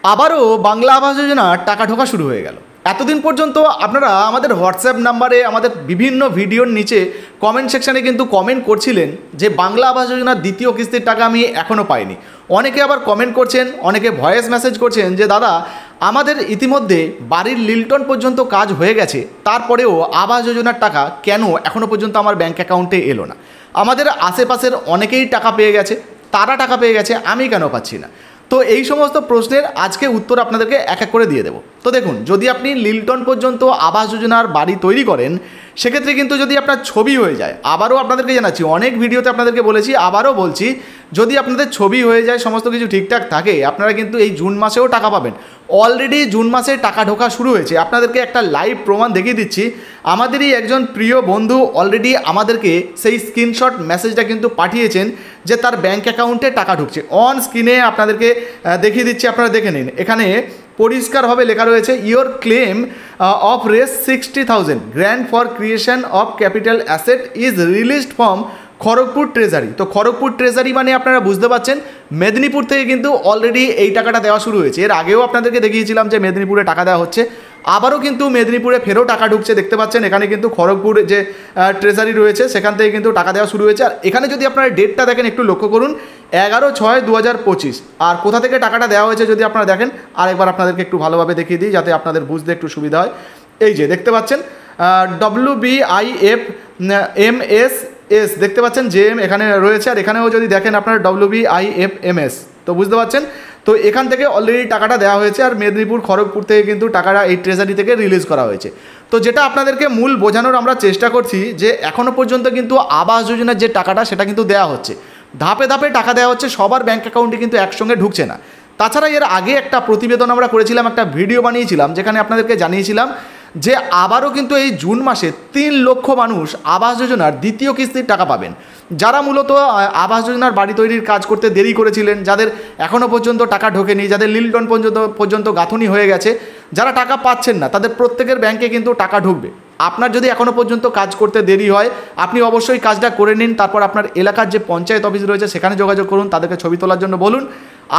আবারও বাংলা আবাস যোজনার টাকা ঢোকা শুরু হয়ে গেল। এতদিন পর্যন্ত আপনারা আমাদের হোয়াটসঅ্যাপ নাম্বারে আমাদের বিভিন্ন ভিডিওর নিচে কমেন্ট সেকশানে কিন্তু কমেন্ট করছিলেন যে বাংলা আবাস যোজনার দ্বিতীয় কিস্তির টাকা আমি এখনও পাইনি। অনেকে আবার কমেন্ট করছেন, অনেকে ভয়েস মেসেজ করছেন যে দাদা আমাদের ইতিমধ্যে বাড়ির লিল্টন পর্যন্ত কাজ হয়ে গেছে, তারপরেও আবাস যোজনার টাকা কেন এখনও পর্যন্ত আমার ব্যাঙ্ক অ্যাকাউন্টে এলো না। আমাদের আশেপাশের অনেকেই টাকা পেয়ে গেছে, তারা টাকা পেয়ে গেছে, আমি কেন পাচ্ছি না। তো এই সমস্ত প্রশ্নের আজকে উত্তর আপনাদেরকে এক এক করে দিয়ে দেবো। তো দেখুন, যদি আপনি লিল্টন পর্যন্ত আবাস যোজনার বাড়ি তৈরি করেন, সেক্ষেত্রে কিন্তু যদি আপনার ছবি হয়ে যায়, আবারও আপনাদেরকে জানাচ্ছি, অনেক ভিডিওতে আপনাদেরকে বলেছি, আবারও বলছি, যদি আপনাদের ছবি হয়ে যায়, সমস্ত কিছু ঠিকঠাক থাকে, আপনারা কিন্তু এই জুন মাসেও টাকা পাবেন। অলরেডি জুন মাসে টাকা ঢোকা শুরু হয়েছে। আপনাদেরকে একটা লাইভ প্রমাণ দেখিয়ে দিচ্ছি। আমাদেরই একজন প্রিয় বন্ধু অলরেডি আমাদেরকে সেই স্ক্রিনশট মেসেজটা কিন্তু পাঠিয়েছেন যে তার ব্যাঙ্ক অ্যাকাউন্টে টাকা ঢুকছে। অন স্ক্রিনে আপনাদেরকে দেখিয়ে দিচ্ছি, আপনারা দেখে নিন। এখানে পরিষ্কারভাবে লেখা রয়েছে, your claim of race 60,000 grant for creation of capital asset is released from Kharagpur treasury. তো খড়গপুর ট্রেজারি মানে আপনারা বুঝতে পারছেন মেদিনীপুর থেকে কিন্তু অলরেডি এই টাকাটা দেওয়া শুরু হয়েছে। এর আগেও আপনাদেরকে দেখিয়েছিলাম যে মেদিনীপুরে টাকা দেওয়া হচ্ছে, আবারও কিন্তু মেদিনীপুরে ফেরও টাকা ঢুকছে। দেখতে পাচ্ছেন এখানে কিন্তু খড়গপুর যে ট্রেজারি রয়েছে সেখান থেকে কিন্তু টাকা দেওয়া শুরু হয়েছে। আর এখানে যদি আপনারা ডেটটা দেখেন, একটু লক্ষ্য করুন, 11/6/2025। আর কোথা থেকে টাকাটা দেওয়া হয়েছে যদি আপনারা দেখেন, আরেকবার আপনাদেরকে একটু ভালোভাবে দেখিয়ে দিই যাতে আপনাদের বুঝতে একটু সুবিধা হয়। এই যে দেখতে পাচ্ছেন WBIFMS দেখতে পাচ্ছেন, JM এখানে রয়েছে। আর এখানেও যদি দেখেন আপনারা WBIFMS, তো বুঝতে পারছেন। তো এখান থেকে অলরেডি টাকাটা দেওয়া হয়েছে, আর মেদিনীপুর খড়গপুর থেকে কিন্তু টাকাটা এই ট্রেজারি থেকে রিলিজ করা হয়েছে। তো যেটা আপনাদেরকে মূল বোঝানোর আমরা চেষ্টা করছি যে এখনও পর্যন্ত কিন্তু আবাস যোজনার যে টাকাটা সেটা কিন্তু দেওয়া হচ্ছে, ধাপে ধাপে টাকা দেওয়া হচ্ছে, সবার ব্যাঙ্ক অ্যাকাউন্টে কিন্তু একসঙ্গে ঢুকছে না। তাছাড়া এর আগে একটা প্রতিবেদন আমরা করেছিলাম, একটা ভিডিও বানিয়েছিলাম, যেখানে আপনাদেরকে জানিয়েছিলাম যে আবারও কিন্তু এই জুন মাসে 3 লক্ষ মানুষ আবাস যোজনার দ্বিতীয় কিস্তির টাকা পাবেন। যারা মূলত আবাস যোজনার বাড়ি তৈরির কাজ করতে দেরি করেছিলেন, যাদের এখনও পর্যন্ত টাকা ঢোকেনি, যাদের লিল্টন পর্যন্ত গাঁথনি হয়ে গেছে, যারা টাকা পাচ্ছেন না, তাদের প্রত্যেকের ব্যাংকে কিন্তু টাকা ঢুকবে। আপনার যদি এখনও পর্যন্ত কাজ করতে দেরি হয়, আপনি অবশ্যই কাজটা করে নিন। তারপর আপনার এলাকার যে পঞ্চায়েত অফিস রয়েছে সেখানে যোগাযোগ করুন, তাদেরকে ছবি তোলার জন্য বলুন,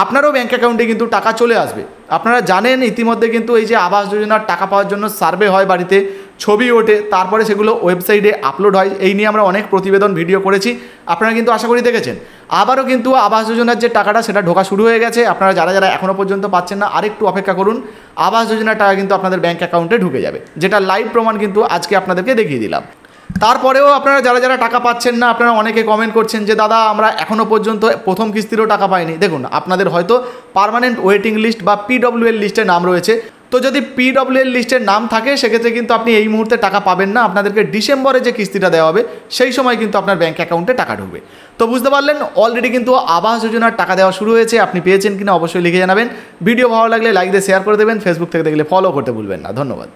আপনারও ব্যাঙ্ক অ্যাকাউন্টে কিন্তু টাকা চলে আসবে। আপনারা জানেন ইতিমধ্যে কিন্তু এই যে আবাস যোজনার টাকা পাওয়ার জন্য সার্ভে হয়, বাড়িতে ছবি ওঠে, তারপরে সেগুলো ওয়েবসাইটে আপলোড হয়। এই নিয়ে আমরা অনেক প্রতিবেদন ভিডিও করেছি, আপনারা কিন্তু আশা করি দেখেছেন। আবারও কিন্তু আবাস যোজনার যে টাকাটা সেটা ঢোকা শুরু হয়ে গেছে। আপনারা যারা যারা এখনও পর্যন্ত পাচ্ছেন না, আরেকটু অপেক্ষা করুন, আবাস যোজনার টাকা কিন্তু আপনাদের ব্যাঙ্ক অ্যাকাউন্টে ঢুকে যাবে, যেটা লাইভ প্রমাণ কিন্তু আজকে আপনাদেরকে দেখিয়ে দিলাম। তারপরেও আপনারা যারা যারা টাকা পাচ্ছেন না, আপনারা অনেকে কমেন্ট করছেন যে দাদা আমরা এখনও পর্যন্ত প্রথম কিস্তিরও টাকা পাইনি। দেখুন, আপনাদের হয়তো পার্মানেন্ট ওয়েটিং লিস্ট বা PWL লিস্টে নাম রয়েছে। তো যদি PWL লিস্টের নাম থাকে, সেক্ষেত্রে কিন্তু আপনি এই মুহূর্তে টাকা পাবেন না। আপনাদেরকে ডিসেম্বরে যে কিস্তিটা দেওয়া হবে সেই সময় কিন্তু আপনার ব্যাঙ্ক অ্যাকাউন্টে টাকা ঢুকবে। তো বুঝতে পারলেন, অলরেডি কিন্তু আবাস যোজনার টাকা দেওয়া শুরু হয়েছে। আপনি পেয়েছেন কিনা অবশ্যই লিখে জানাবেন। ভিডিও ভালো লাগলে লাইক দিয়ে শেয়ার করে দেবেন। ফেসবুক থেকে দেখলে ফলো করতে ভুলবেন না। ধন্যবাদ।